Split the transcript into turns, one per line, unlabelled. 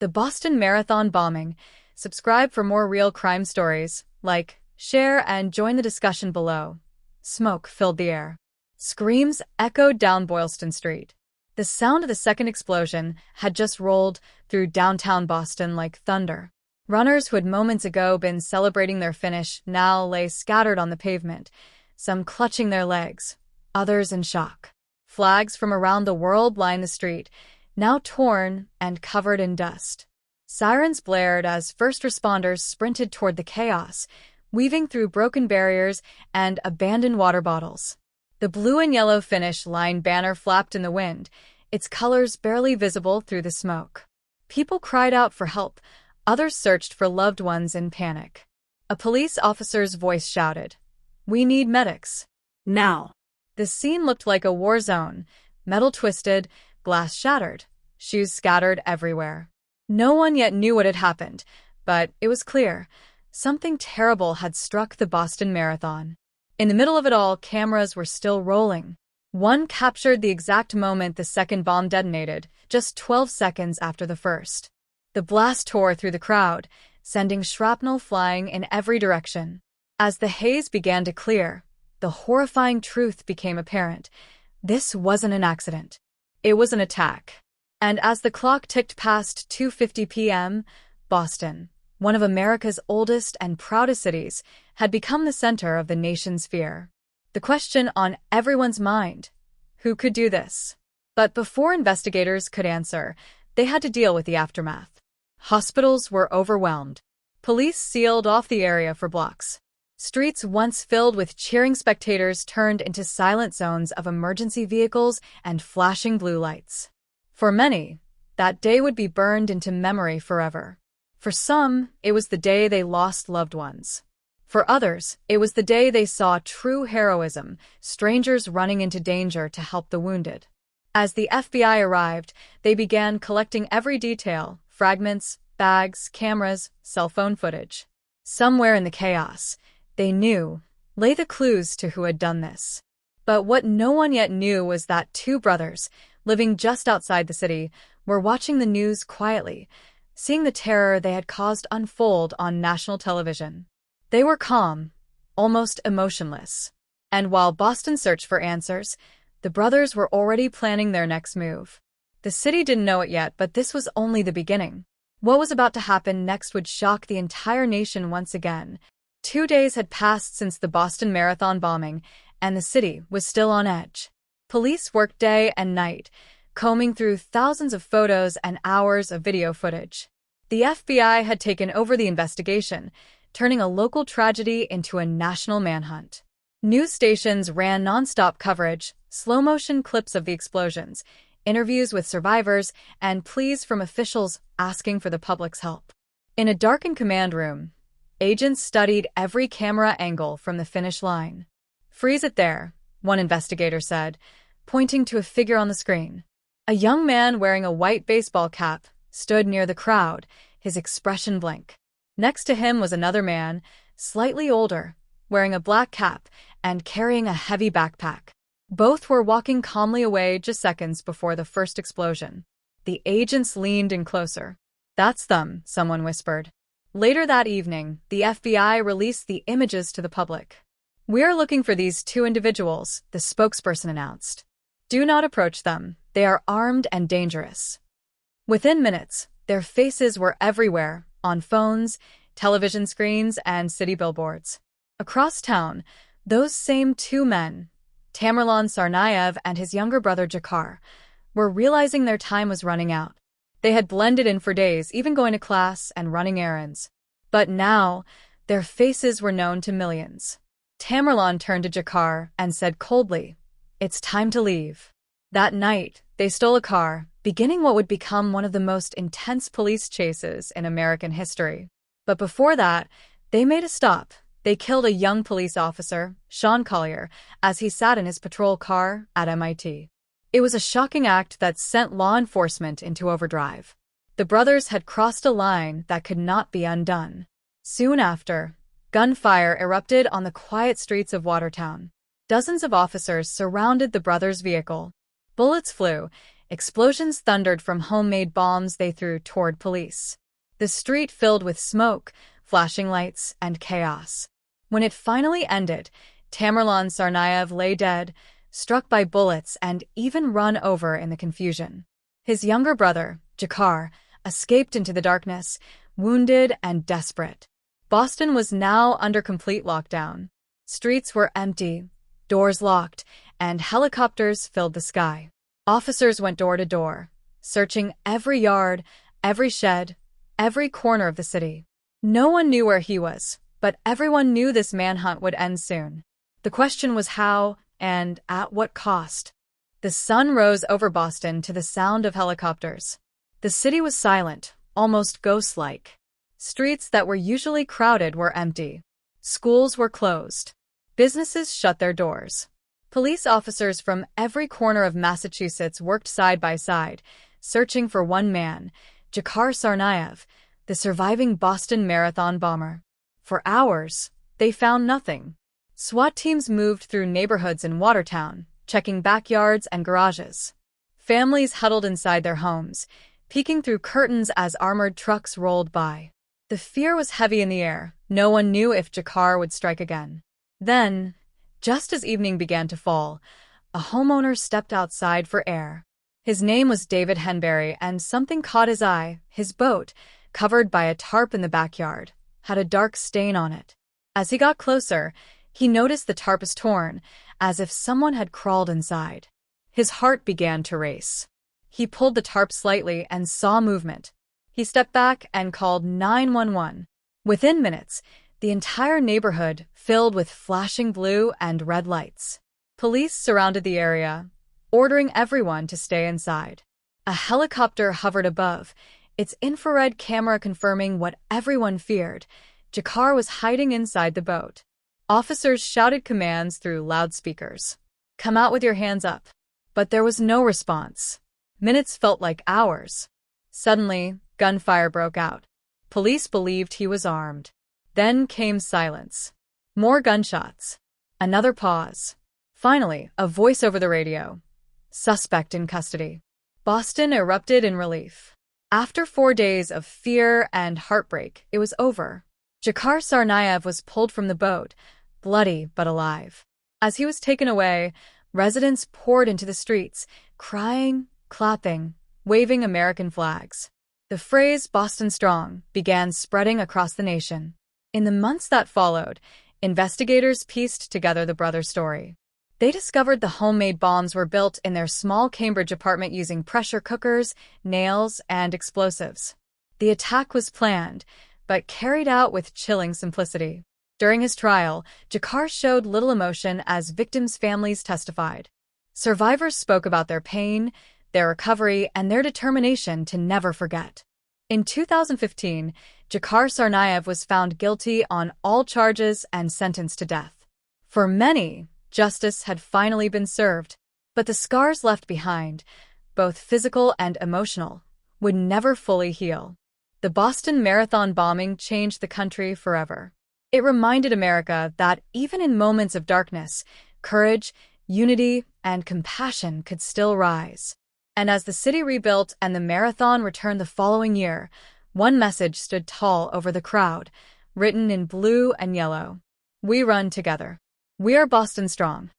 The Boston Marathon bombing. Subscribe for more real crime stories. Like, share, and join the discussion below. Smoke filled the air. Screams echoed down Boylston Street. The sound of the second explosion had just rolled through downtown Boston like thunder. Runners who had moments ago been celebrating their finish now lay scattered on the pavement, some clutching their legs, others in shock. Flags from around the world lined the street, now torn and covered in dust. Sirens blared as first responders sprinted toward the chaos, weaving through broken barriers and abandoned water bottles. The blue and yellow finish line banner flapped in the wind, its colors barely visible through the smoke. People cried out for help, others searched for loved ones in panic. A police officer's voice shouted, "We need medics. Now." The scene looked like a war zone, metal twisted, glass shattered, shoes scattered everywhere. No one yet knew what had happened, but it was clear. Something terrible had struck the Boston Marathon. In the middle of it all, cameras were still rolling. One captured the exact moment the second bomb detonated, just 12 seconds after the first. The blast tore through the crowd, sending shrapnel flying in every direction. As the haze began to clear, the horrifying truth became apparent. This wasn't an accident. It was an attack. And as the clock ticked past 2:50 p.m., Boston, one of America's oldest and proudest cities, had become the center of the nation's fear. The question on everyone's mind: who could do this? But before investigators could answer, they had to deal with the aftermath. Hospitals were overwhelmed. Police sealed off the area for blocks. Streets once filled with cheering spectators turned into silent zones of emergency vehicles and flashing blue lights. For many, that day would be burned into memory forever. For some, it was the day they lost loved ones. For others, it was the day they saw true heroism, strangers running into danger to help the wounded. As the FBI arrived, they began collecting every detail: fragments, bags, cameras, cell phone footage. Somewhere in the chaos, they knew, lay the clues to who had done this. But what no one yet knew was that two brothers, living just outside the city, were watching the news quietly, seeing the terror they had caused unfold on national television. They were calm, almost emotionless. And while Boston searched for answers, the brothers were already planning their next move. The city didn't know it yet, but this was only the beginning. What was about to happen next would shock the entire nation once again. 2 days had passed since the Boston Marathon bombing, and the city was still on edge. Police worked day and night, combing through thousands of photos and hours of video footage. The FBI had taken over the investigation, turning a local tragedy into a national manhunt. News stations ran nonstop coverage, slow-motion clips of the explosions, interviews with survivors, and pleas from officials asking for the public's help. In a darkened command room, agents studied every camera angle from the finish line. "Freeze it there," one investigator said, pointing to a figure on the screen. A young man wearing a white baseball cap stood near the crowd, his expression blank. Next to him was another man, slightly older, wearing a black cap and carrying a heavy backpack. Both were walking calmly away just seconds before the first explosion. The agents leaned in closer. "That's them," someone whispered. Later that evening, the FBI released the images to the public. "We're looking for these two individuals," the spokesperson announced. "Do not approach them. They are armed and dangerous." Within minutes, their faces were everywhere, on phones, television screens, and city billboards. Across town, those same two men, Tamerlan Tsarnaev and his younger brother Jakar, were realizing their time was running out. They had blended in for days, even going to class and running errands. But now, their faces were known to millions. Tamerlan turned to Jakar and said coldly, "It's time to leave." That night, they stole a car, beginning what would become one of the most intense police chases in American history. But before that, they made a stop. They killed a young police officer, Sean Collier, as he sat in his patrol car at MIT. It was a shocking act that sent law enforcement into overdrive. The brothers had crossed a line that could not be undone. Soon after, gunfire erupted on the quiet streets of Watertown. Dozens of officers surrounded the brothers' vehicle. Bullets flew, Explosions thundered from homemade bombs they threw toward police. The street filled with smoke, flashing lights, and chaos. When it finally ended, Tamerlan Tsarnaev lay dead, struck by bullets and even run over in the confusion. His younger brother, Jakar, escaped into the darkness, wounded and desperate. Boston was now under complete lockdown. Streets were empty, doors locked, and helicopters filled the sky. Officers went door to door, searching every yard, every shed, every corner of the city. No one knew where he was, but everyone knew this manhunt would end soon. The question was how, and at what cost. The sun rose over Boston to the sound of helicopters. The city was silent, almost ghost-like. Streets that were usually crowded were empty. Schools were closed. Businesses shut their doors. Police officers from every corner of Massachusetts worked side by side, searching for one man, Jakar Tsarnaev, the surviving Boston Marathon bomber. For hours, they found nothing. SWAT teams moved through neighborhoods in Watertown, checking backyards and garages. Families huddled inside their homes, peeking through curtains as armored trucks rolled by. The fear was heavy in the air. No one knew if Jakar would strike again. Then, just as evening began to fall, a homeowner stepped outside for air. His name was David Henberry, and something caught his eye. His boat, covered by a tarp in the backyard, had a dark stain on it. As he got closer, he noticed the tarp was torn, as if someone had crawled inside. His heart began to race. He pulled the tarp slightly and saw movement. He stepped back and called 911. Within minutes, the entire neighborhood filled with flashing blue and red lights. Police surrounded the area, ordering everyone to stay inside. A helicopter hovered above, its infrared camera confirming what everyone feared. Jakar was hiding inside the boat. Officers shouted commands through loudspeakers. "Come out with your hands up." But there was no response. Minutes felt like hours. Suddenly, gunfire broke out. Police believed he was armed. Then came silence. More gunshots. Another pause. Finally, a voice over the radio. "Suspect in custody." Boston erupted in relief. After 4 days of fear and heartbreak, it was over. Jakar Tsarnaev was pulled from the boat, bloody but alive. As he was taken away, residents poured into the streets, crying, clapping, waving American flags. The phrase "Boston Strong" began spreading across the nation. In the months that followed, investigators pieced together the brothers' story. They discovered the homemade bombs were built in their small Cambridge apartment using pressure cookers, nails, and explosives. The attack was planned, but carried out with chilling simplicity. During his trial, Jakar showed little emotion as victims' families testified. Survivors spoke about their pain, their recovery, and their determination to never forget. In 2015, Jakar Tsarnaev was found guilty on all charges and sentenced to death. For many, justice had finally been served, but the scars left behind, both physical and emotional, would never fully heal. The Boston Marathon bombing changed the country forever. It reminded America that even in moments of darkness, courage, unity, and compassion could still rise. And as the city rebuilt and the marathon returned the following year, one message stood tall over the crowd, written in blue and yellow. "We run together. We are Boston Strong."